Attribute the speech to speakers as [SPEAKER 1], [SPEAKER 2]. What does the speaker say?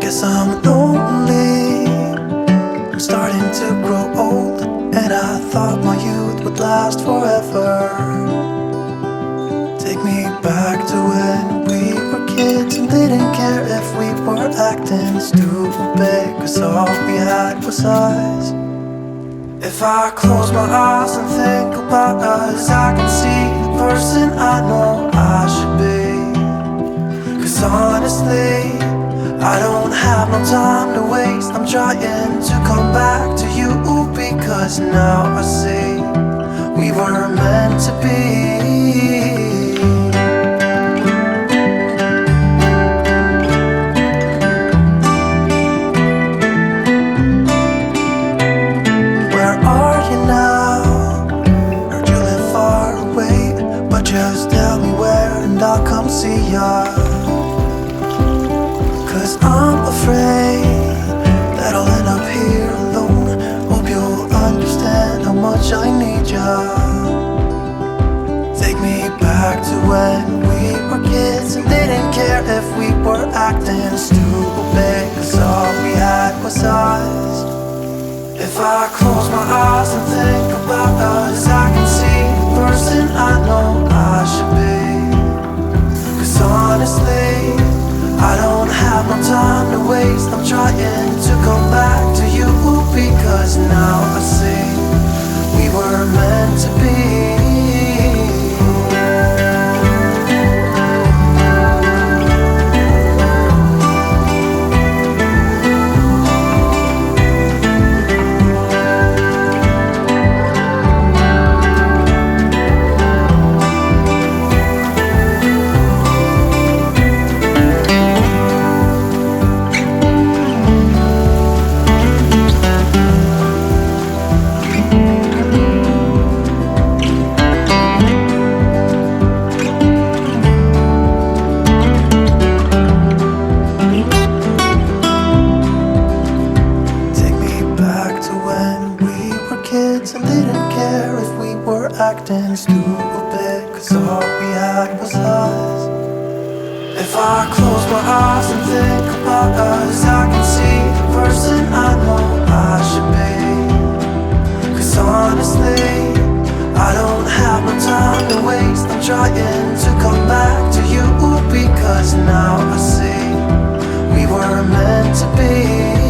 [SPEAKER 1] guess I'm lonely. I'm starting to grow old, and I thought my youth would last forever. Take me back to when we were kids and didn't care if we were acting stupid, 'cause all we had was us. If I close my eyes and think about us, I can see the person I know I should be. 'Cause honestly, I don't have no time to waste. I'm trying to come back to you, because now I see we were meant to be. Just tell me where and I'll come see ya. 'Cause I'm afraid that I'll end up here alone. Hope you'll understand how much I need ya. Take me back to when we were kids and didn't care if we were acting stupid, 'cause all we had was us. If I close my eyes and think about us, I can see the person I know I should be. 'Cause honestly, I don't have no time to waste. I'm trying to come back to you, because now I see we were meant to be. Acting stupid, 'cause all we had was us. If I close my eyes and think about us, I can see the person I know I should be. 'Cause honestly, I don't have no time to waste. I'm trying to come back to you, because now I see we were meant to be.